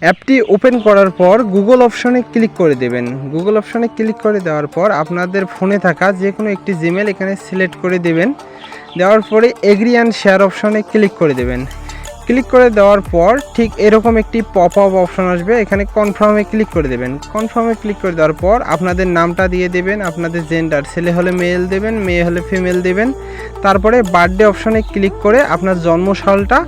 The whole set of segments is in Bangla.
অ্যাপটি ওপেন করার পর গুগল অপশনে ক্লিক করে দেবেন। গুগল অপশনে ক্লিক করে দেওয়ার পর আপনাদের ফোনে থাকা যে কোনো একটি জিমেল এখানে সিলেক্ট করে দেবেন। দেওয়ার পরে এগ্রি অ্যান্ড শেয়ার অপশনে ক্লিক করে দেবেন। ক্লিক করে দেওয়ার পর ঠিক এরকম একটি পপ আপ অপশন আসবে, এখানে কনফার্মে ক্লিক করে দেবেন। কনফার্মে ক্লিক করে দেওয়ার পর আপনাদের নামটা দিয়ে দেবেন, আপনাদের জেন্ডার, ছেলে হলে মেল দেবেন, মেয়ে হলে ফিমেল দেবেন। তারপরে বার্থডে অপশনে ক্লিক করে আপনার জন্মসালটা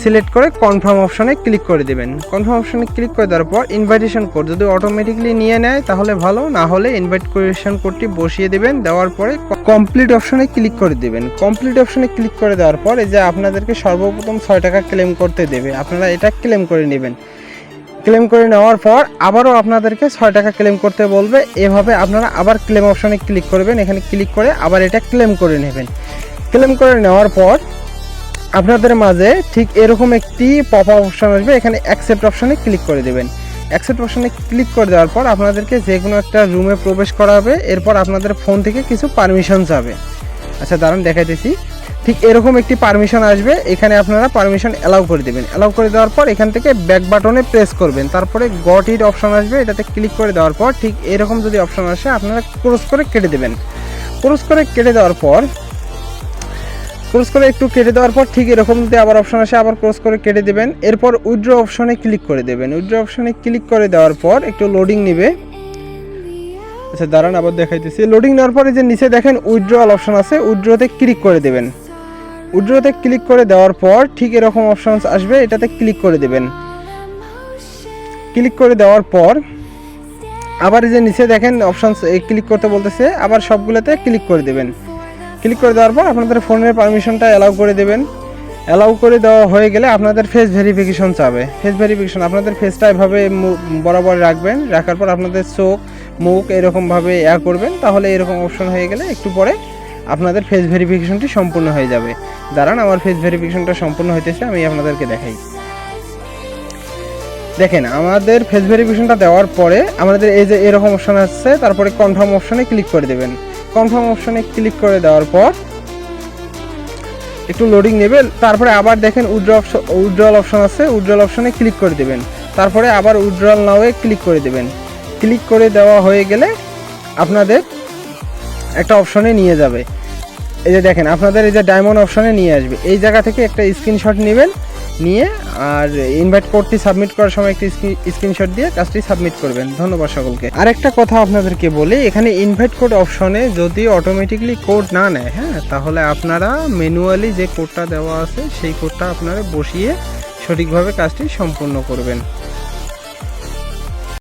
সিলেক্ট করে কনফার্ম অপশনে ক্লিক করে দেবেন। কনফার্ম অপশনে ক্লিক করে দেওয়ার পর ইনভাইটেশন কোড যদি অটোমেটিকলি নিয়ে নেয় তাহলে ভালো, না হলে ইনভাইটেশন কোডটি বসিয়ে দেবেন। দেওয়ার পরে কমপ্লিট অপশনে ক্লিক করে দেবেন। কমপ্লিট অপশনে ক্লিক করে দেওয়ার পর এই যে আপনাদেরকে সর্বপ্রথম 6 টাকা ক্লেম করতে দেবে, আপনারা এটা ক্লেম করে নেবেন। ক্লেম করে নেওয়ার পর আবারও আপনাদেরকে 6 টাকা ক্লেম করতে বলবে। এভাবে আপনারা আবার ক্লেম অপশনে ক্লিক করবেন, এখানে ক্লিক করে আবার এটা ক্লেম করে নেবেন। ক্লেম করে নেওয়ার পর আপনাদের মাঝে ঠিক এরকম একটি পপ আপ অপশন আসবে, এখানে অ্যাকসেপ্ট অপশনে ক্লিক করে দেবেন। অ্যাকসেপ্ট অপশনে ক্লিক করে দেওয়ার পর আপনাদেরকে যে কোনো একটা রুমে প্রবেশ করা হবে। এরপর আপনাদের ফোন থেকে কিছু পারমিশন যাবে। আচ্ছা দাঁড়ান দেখাইতেছি। ঠিক এরকম একটি পারমিশন আসবে, এখানে আপনারা পারমিশন অ্যালাউ করে দেবেন। অ্যালাউ করে দেওয়ার পর এখান থেকে ব্যাক বাটনে প্রেস করবেন, তারপরে গট ইট অপশন আসবে, এটাতে ক্লিক করে দেওয়ার পর ঠিক এরকম যদি অপশন আসে আপনারা ক্রস করে কেটে দেবেন। ক্রস করে কেটে দেওয়ার পর ঠিক এরকম যদি আবার অপশন আসে আবার ক্রস করে কেটে দেবেন। এরপর উইথড্র অপশনে ক্লিক করে দেবেন। উইথড্র অপশনে ক্লিক করে দেওয়ার পর একটু লোডিং নেবে। আচ্ছা দাঁড়ান আবার দেখাইতেছি। লোডিং নেওয়ার পরে যে নিচে দেখেন উইথড্রয়াল অপশন আছে, উইথড্রতে ক্লিক করে দেবেন। উইথড্রতে ক্লিক করে দেওয়ার পর ঠিক এরকম অপশন আসবে, এটাতে ক্লিক করে দেবেন। ক্লিক করে দেওয়ার পর আবার এই যে নিচে দেখেন অপশন ক্লিক করতে বলতেছে, আবার সবগুলোতে ক্লিক করে দেবেন। ক্লিক করে দেওয়ার পর আপনাদের ফোনের পারমিশনটা অ্যালাউ করে দেবেন। অ্যালাউ করে দেওয়া হয়ে গেলে আপনাদের ফেস ভেরিফিকেশন চাবে। ফেস ভেরিফিকেশন আপনাদের ফেসটা এভাবে বরাবর রাখবেন, রাখার পর আপনাদের চোখ মুখ এরকমভাবে করবেন, তাহলে এরকম অপশন হয়ে গেলে একটু পরে আপনাদের ফেস ভেরিফিকেশনটি সম্পূর্ণ হয়ে যাবে। দাঁড়ান আমার ফেস ভেরিফিকেশনটা সম্পূর্ণ হইতেছে, আমি আপনাদেরকে দেখাই। দেখেন আমাদের ফেস ভেরিফিকেশনটা দেওয়ার পরে আমাদের এই যে এরকম অপশন আসছে, তারপরে কনফার্ম অপশনে ক্লিক করে দেবেন। কনফার্ম অপশনে ক্লিক করে দেওয়ার পর একটু লোডিং নেবে, তারপরে আবার দেখেন উইথড্রয়াল অপশন আছে, উইথড্রয়াল অপশনে ক্লিক করে দেবেন। তারপরে আবার উইথড্রয়াল নাওয়ে ক্লিক করে দেবেন। ক্লিক করে দেওয়া হয়ে গেলে আপনাদের একটা অপশনে নিয়ে যাবে। এই যে দেখেন আপনাদের এই যে ডায়মন্ড অপশনে নিয়ে আসবে, এই জায়গা থেকে একটা স্ক্রিনশট নেবেন, নিয়ে আর ইনভাইট কোডটি সাবমিট করার সময় একটি স্ক্রিনশট দিয়ে কাজটি সাবমিট করবেন। ধন্যবাদ সকলকে। আরেকটা কথা আপনাদেরকে বলি, এখানে ইনভাইট কোড অপশনে যদি অটোমেটিকলি কোড না নেয়, হ্যাঁ, তাহলে আপনারা ম্যানুয়ালি যে কোডটা দেওয়া আছে সেই কোডটা আপনারা বসিয়ে সঠিকভাবে কাজটি সম্পূর্ণ করবেন।